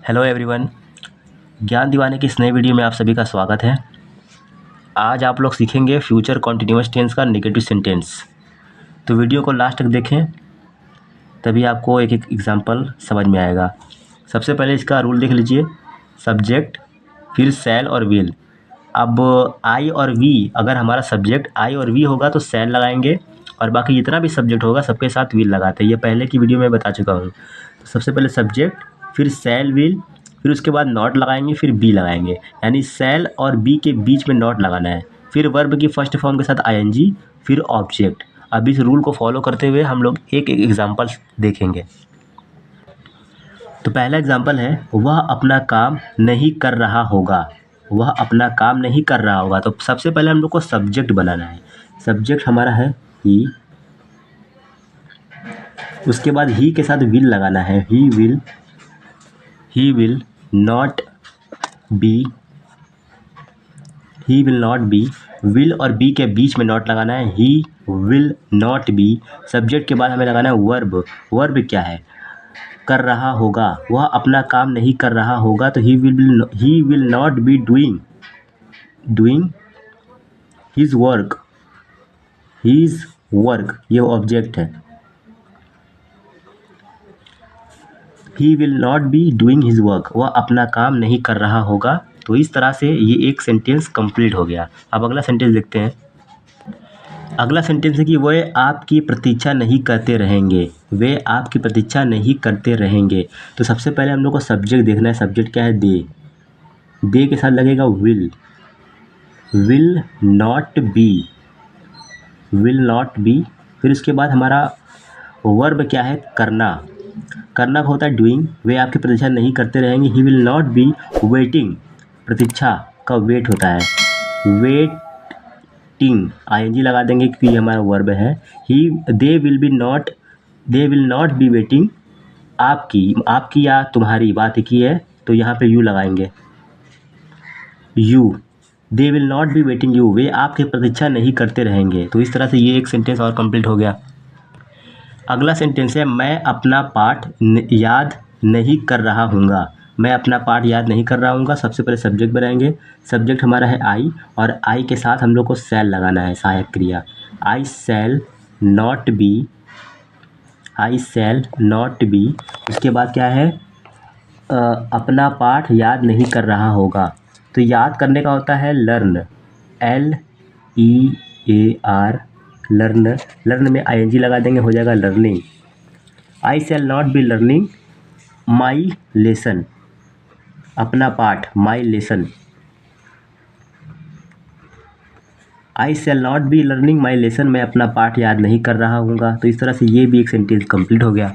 Hello everyone, ज्ञान दीवाने की इस नए वीडियो में आप सभी का स्वागत है। आज आप लोग सीखेंगे फ्यूचर कॉन्टिन्यूअस टेंस का नेगेटिव सेंटेंस। तो वीडियो को लास्ट तक देखें, तभी आपको एक एक एग्जांपल समझ में आएगा। सबसे पहले इसका रूल देख लीजिए, सब्जेक्ट फिर शैल और विल। अब आई और वी, अगर हमारा सब्जेक्ट आई और वी होगा तो शैल लगाएंगे, और बाकी जितना भी सब्जेक्ट होगा सबके साथ विल लगाते हैं। ये पहले की वीडियो में बता चुका हूँ। तो सबसे पहले सब्जेक्ट, फिर शैल विल, फिर उसके बाद नॉट लगाएंगे, फिर बी लगाएंगे, यानी शैल और बी के बीच में नॉट लगाना है। फिर वर्ब की फर्स्ट फॉर्म के साथ आईएनजी, फिर ऑब्जेक्ट। अब इस रूल को फॉलो करते हुए हम लोग एक एक एग्जाम्पल देखेंगे। तो पहला एग्जाम्पल है, वह अपना काम नहीं कर रहा होगा। वह अपना काम नहीं कर रहा होगा। तो सबसे पहले हम लोग को सब्जेक्ट बनाना है। सब्जेक्ट हमारा है ही, उसके बाद ही के साथ विल लगाना है। ही will not B, he will not B. Will और बी के बीच में नॉट लगाना है। ही विल नॉट बी। सब्जेक्ट के बाद हमें लगाना है वर्ब। वर्ब क्या है? कर रहा होगा। वह अपना काम नहीं कर रहा होगा, तो ही will not be doing his work. ये ऑब्जेक्ट है। ही will not be doing his work. वह अपना काम नहीं कर रहा होगा। तो इस तरह से ये एक सेंटेंस कंप्लीट हो गया। अब अगला सेंटेंस देखते हैं। अगला सेंटेंस है कि वे आपकी प्रतीक्षा नहीं करते रहेंगे। वे आपकी प्रतीक्षा नहीं करते रहेंगे। तो सबसे पहले हम लोग को सब्जेक्ट देखना है। सब्जेक्ट क्या है? दे के साथ लगेगा विल नॉट बी। फिर उसके बाद हमारा वर्ब क्या है? करना का होता है डूइंग। वे आपकी प्रतीक्षा नहीं करते रहेंगे। He will not be waiting. प्रतीक्षा का वेट होता है। वेटिंग आईएनजी लगा देंगे क्योंकि ये हमारा वर्ब है। दे विल नॉट बी वेटिंग। आपकी या तुम्हारी बात एक ही है, तो यहाँ पे यू लगाएंगे। They will not be waiting you. वे आपकी प्रतीक्षा नहीं करते रहेंगे। तो इस तरह से ये एक सेंटेंस और कंप्लीट हो गया। अगला सेंटेंस है, मैं अपना पाठ याद नहीं कर रहा हूँगा। मैं अपना पाठ याद नहीं कर रहा हूँगा। सबसे पहले सब्जेक्ट बनाएंगे। सब्जेक्ट हमारा है आई, और आई के साथ हम लोग को शैल लगाना है, सहायक क्रिया। आई शैल नॉट बी। उसके बाद क्या है? अपना पाठ याद नहीं कर रहा होगा। तो याद करने का होता है लर्न, LEAR, लर्न में आईएनजी लगा देंगे, हो जाएगा learning. I shall not be learning my lesson. अपना पाठ, माई lesson. I shall not be learning my lesson. मैं अपना पाठ याद नहीं कर रहा हूँगा। तो इस तरह से ये भी एक सेंटेंस कंप्लीट हो गया।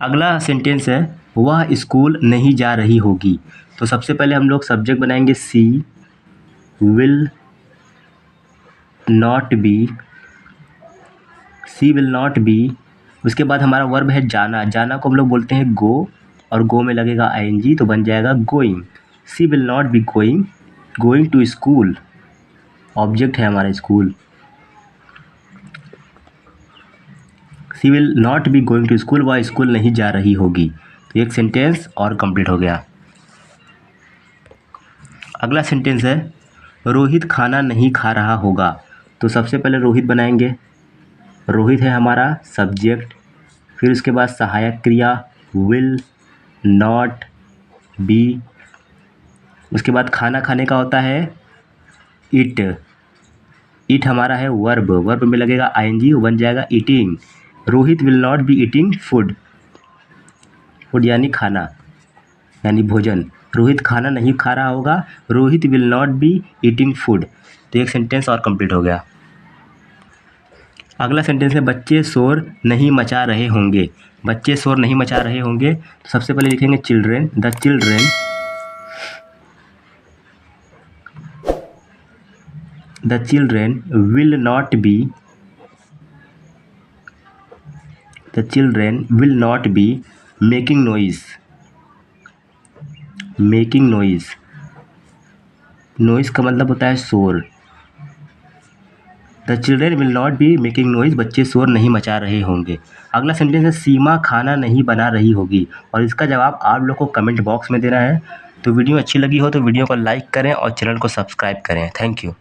अगला सेंटेंस है, वह स्कूल नहीं जा रही होगी। तो सबसे पहले हम लोग सब्जेक्ट बनाएंगे सी विल नॉट बी। उसके बाद हमारा वर्ब है जाना को हम लोग बोलते हैं गो, और गो में लगेगा आईएनजी, तो बन जाएगा going. She will not be going to school. Object है हमारा school. She will not be going to school. वह स्कूल नहीं जा रही होगी। तो एक सेंटेंस और कंप्लीट हो गया। अगला सेंटेंस है, रोहित खाना नहीं खा रहा होगा। तो सबसे पहले रोहित बनाएंगे। रोहित है हमारा सब्जेक्ट, फिर उसके बाद सहायक क्रिया विल नॉट बी। उसके बाद खाना खाने का होता है इट हमारा है वर्ब में लगेगा आईएनजी, बन जाएगा eating. Rohit will not be eating food यानी खाना, यानी भोजन। रोहित खाना नहीं खा रहा होगा। Rohit will not be eating food. तो एक सेंटेंस और कंप्लीट हो गया। अगला सेंटेंस है, बच्चे शोर नहीं मचा रहे होंगे। बच्चे शोर नहीं मचा रहे होंगे। तो सबसे पहले लिखेंगे children. The children will not be making noise का मतलब होता है शोर। The children will not be making noise, बच्चे शोर नहीं मचा रहे होंगे। अगला सेंटेंस है सीमा खाना नहीं बना रही होगी, और इसका जवाब आप लोग को कमेंट बॉक्स में देना है। तो वीडियो अच्छी लगी हो तो वीडियो को लाइक करें और चैनल को सब्सक्राइब करें। Thank you.